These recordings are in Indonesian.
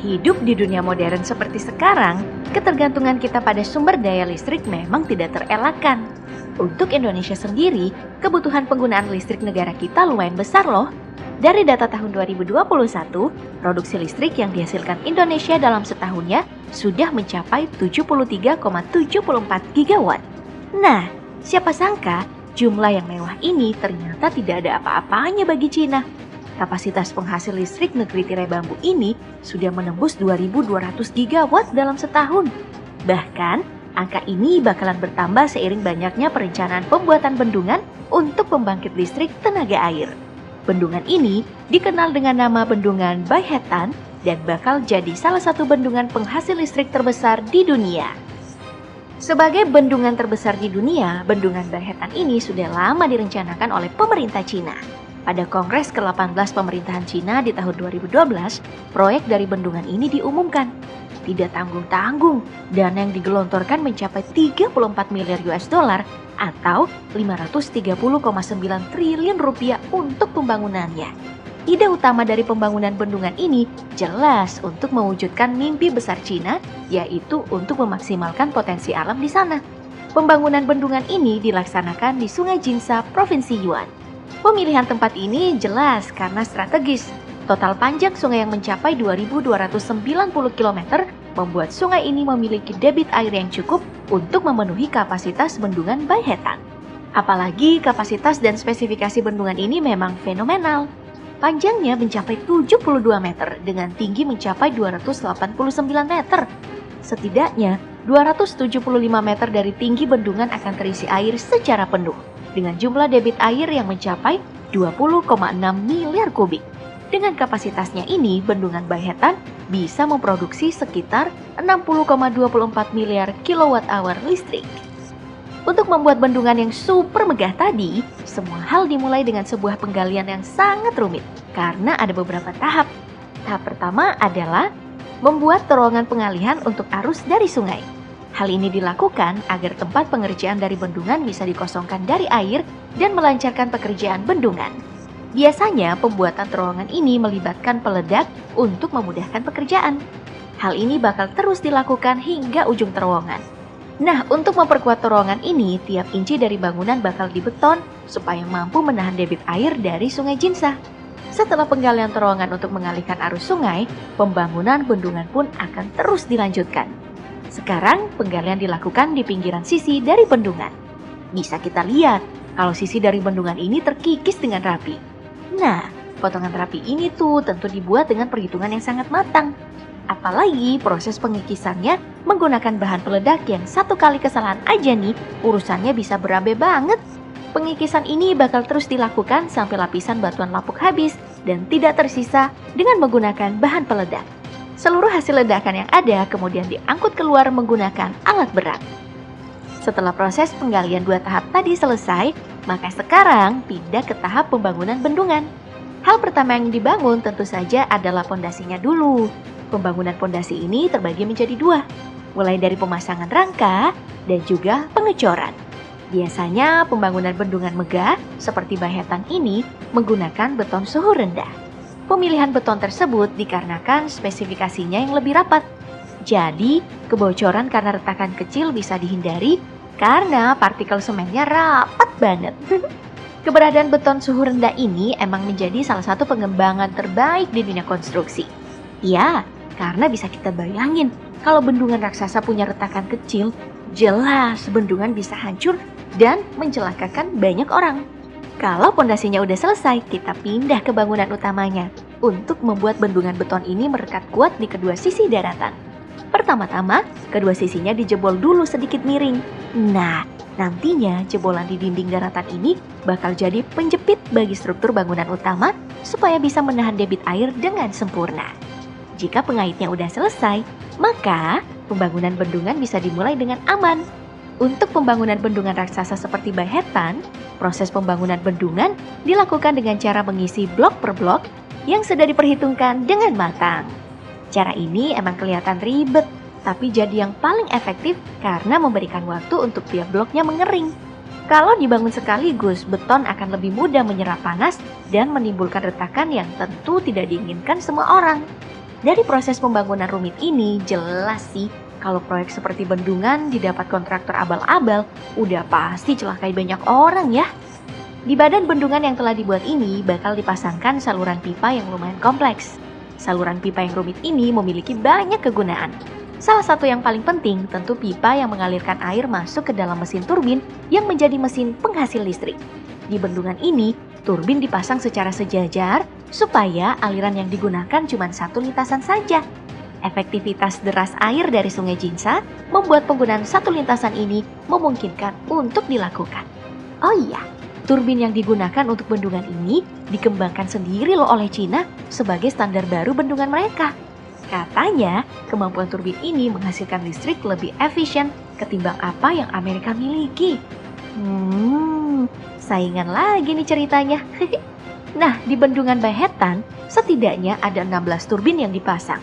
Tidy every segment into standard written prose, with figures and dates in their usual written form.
Hidup di dunia modern seperti sekarang, ketergantungan kita pada sumber daya listrik memang tidak terelakkan. Untuk Indonesia sendiri, kebutuhan penggunaan listrik negara kita lumayan besar loh. Dari data tahun 2021, produksi listrik yang dihasilkan Indonesia dalam setahunnya sudah mencapai 73,74 gigawatt. Nah, siapa sangka jumlah yang mewah ini ternyata tidak ada apa-apanya bagi Cina. Kapasitas penghasil listrik negeri tirai bambu ini sudah menembus 2.200 gigawatt dalam setahun. Bahkan, angka ini bakalan bertambah seiring banyaknya perencanaan pembuatan bendungan untuk pembangkit listrik tenaga air. Bendungan ini dikenal dengan nama Bendungan Baehetan dan bakal jadi salah satu bendungan penghasil listrik terbesar di dunia. Sebagai bendungan terbesar di dunia, Bendungan Baehetan ini sudah lama direncanakan oleh pemerintah Cina. Pada Kongres ke-18 pemerintahan Cina di tahun 2012, proyek dari bendungan ini diumumkan. Tidak tanggung-tanggung, dana yang digelontorkan mencapai 34 miliar US dollar atau 530,9 triliun rupiah untuk pembangunannya. Ide utama dari pembangunan bendungan ini jelas untuk mewujudkan mimpi besar Cina, yaitu untuk memaksimalkan potensi alam di sana. Pembangunan bendungan ini dilaksanakan di Sungai Jinsa, Provinsi Yunnan. Pemilihan tempat ini jelas karena strategis. Total panjang sungai yang mencapai 2.290 km membuat sungai ini memiliki debit air yang cukup untuk memenuhi kapasitas bendungan Baehetan. Apalagi kapasitas dan spesifikasi bendungan ini memang fenomenal. Panjangnya mencapai 72 meter dengan tinggi mencapai 289 meter. Setidaknya 275 meter dari tinggi bendungan akan terisi air secara penuh dengan jumlah debit air yang mencapai 20,6 miliar kubik. Dengan kapasitasnya ini, Bendungan Baehetan bisa memproduksi sekitar 60,24 miliar kilowatt-hour listrik. Untuk membuat bendungan yang super megah tadi, semua hal dimulai dengan sebuah penggalian yang sangat rumit karena ada beberapa tahap. Tahap pertama adalah membuat terowongan pengalihan untuk arus dari sungai. Hal ini dilakukan agar tempat pengerjaan dari bendungan bisa dikosongkan dari air dan melancarkan pekerjaan bendungan. Biasanya pembuatan terowongan ini melibatkan peledak untuk memudahkan pekerjaan. Hal ini bakal terus dilakukan hingga ujung terowongan. Nah, untuk memperkuat terowongan ini, tiap inci dari bangunan bakal dibeton supaya mampu menahan debit air dari Sungai Jinsa. Setelah penggalian terowongan untuk mengalihkan arus sungai, pembangunan bendungan pun akan terus dilanjutkan. Sekarang penggalian dilakukan di pinggiran sisi dari bendungan. Bisa kita lihat kalau sisi dari bendungan ini terkikis dengan rapi. Nah, potongan rapi ini tuh tentu dibuat dengan perhitungan yang sangat matang. Apalagi proses pengikisannya menggunakan bahan peledak yang satu kali kesalahan aja nih, urusannya bisa berabe banget. Pengikisan ini bakal terus dilakukan sampai lapisan batuan lapuk habis dan tidak tersisa dengan menggunakan bahan peledak. Seluruh hasil ledakan yang ada kemudian diangkut keluar menggunakan alat berat. Setelah proses penggalian 2 tahap tadi selesai, maka sekarang pindah ke tahap pembangunan bendungan. Hal pertama yang dibangun tentu saja adalah pondasinya dulu. Pembangunan pondasi ini terbagi menjadi 2, mulai dari pemasangan rangka dan juga pengecoran. Biasanya pembangunan bendungan megah seperti Baehetan ini menggunakan beton suhu rendah. Pemilihan beton tersebut dikarenakan spesifikasinya yang lebih rapat. Jadi, kebocoran karena retakan kecil bisa dihindari karena partikel semennya rapat banget. Keberadaan beton suhu rendah ini emang menjadi salah satu pengembangan terbaik di dunia konstruksi. Ya, karena bisa kita bayangin kalau bendungan raksasa punya retakan kecil, jelas bendungan bisa hancur dan mencelakakan banyak orang. Kalau pondasinya udah selesai, kita pindah ke bangunan utamanya untuk membuat bendungan beton ini merekat kuat di kedua sisi daratan. Pertama-tama, kedua sisinya dijebol dulu sedikit miring. Nah, nantinya jebolan di dinding daratan ini bakal jadi penjepit bagi struktur bangunan utama supaya bisa menahan debit air dengan sempurna. Jika pengaitnya udah selesai, maka pembangunan bendungan bisa dimulai dengan aman. Untuk pembangunan bendungan raksasa seperti Baehetan, proses pembangunan bendungan dilakukan dengan cara mengisi blok per blok yang sudah diperhitungkan dengan matang. Cara ini emang kelihatan ribet, tapi jadi yang paling efektif karena memberikan waktu untuk tiap bloknya mengering. Kalau dibangun sekaligus, beton akan lebih mudah menyerap panas dan menimbulkan retakan yang tentu tidak diinginkan semua orang. Dari proses pembangunan rumit ini, jelas sih kalau proyek seperti bendungan didapat kontraktor abal-abal, udah pasti celakai banyak orang ya. Di badan bendungan yang telah dibuat ini bakal dipasangkan saluran pipa yang lumayan kompleks. Saluran pipa yang rumit ini memiliki banyak kegunaan. Salah satu yang paling penting tentu pipa yang mengalirkan air masuk ke dalam mesin turbin yang menjadi mesin penghasil listrik. Di bendungan ini, turbin dipasang secara sejajar supaya aliran yang digunakan cuma satu lintasan saja. Efektivitas deras air dari Sungai Jinsa membuat penggunaan satu lintasan ini memungkinkan untuk dilakukan. Oh iya, turbin yang digunakan untuk bendungan ini dikembangkan sendiri loh oleh Cina sebagai standar baru bendungan mereka. Katanya, kemampuan turbin ini menghasilkan listrik lebih efisien ketimbang apa yang Amerika miliki. Saingan lagi nih ceritanya. Nah, di bendungan Bahetan, setidaknya ada 16 turbin yang dipasang.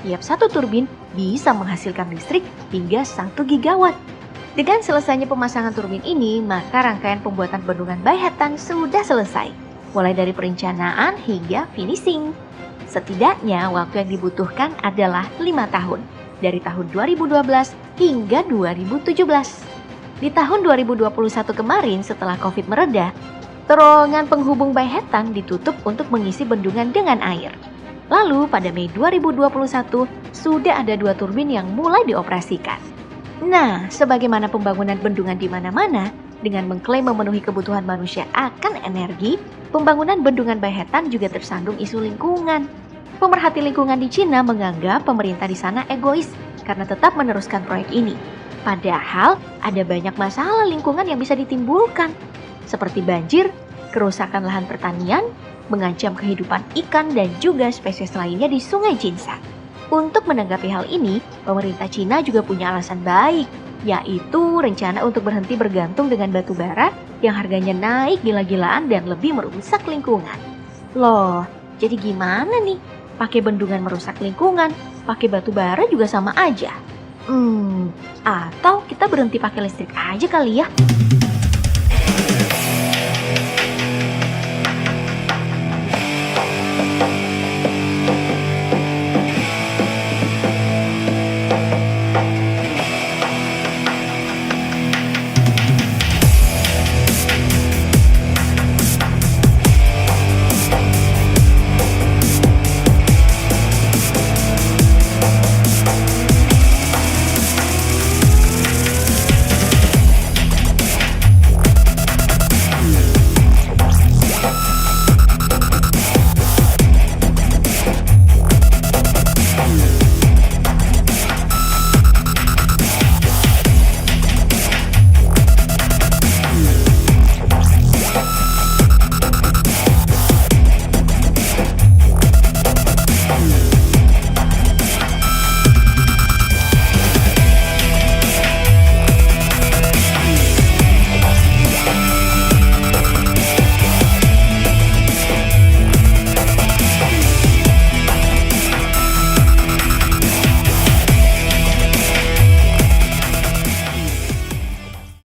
Tiap satu turbin bisa menghasilkan listrik hingga 1 gigawatt. Dengan selesainya pemasangan turbin ini, maka rangkaian pembuatan bendungan Bahetan sudah selesai. Mulai dari perencanaan hingga finishing. Setidaknya waktu yang dibutuhkan adalah 5 tahun. Dari tahun 2012 hingga 2017. Di tahun 2021 kemarin setelah Covid mereda, terowongan penghubung Bahetan ditutup untuk mengisi bendungan dengan air. Lalu pada Mei 2021 sudah ada 2 turbin yang mulai dioperasikan. Nah, sebagaimana pembangunan bendungan di mana-mana dengan mengklaim memenuhi kebutuhan manusia akan energi, pembangunan bendungan Bahetan juga tersandung isu lingkungan. Pemerhati lingkungan di Cina menganggap pemerintah di sana egois karena tetap meneruskan proyek ini. Padahal ada banyak masalah lingkungan yang bisa ditimbulkan, seperti banjir, kerusakan lahan pertanian, mengancam kehidupan ikan dan juga spesies lainnya di Sungai Jinsa. Untuk menanggapi hal ini, pemerintah Cina juga punya alasan baik, yaitu rencana untuk berhenti bergantung dengan batu bara yang harganya naik gila-gilaan dan lebih merusak lingkungan. Loh, jadi gimana nih? Pakai bendungan merusak lingkungan, pakai batu bara juga sama aja. Atau kita berhenti pakai listrik aja kali ya?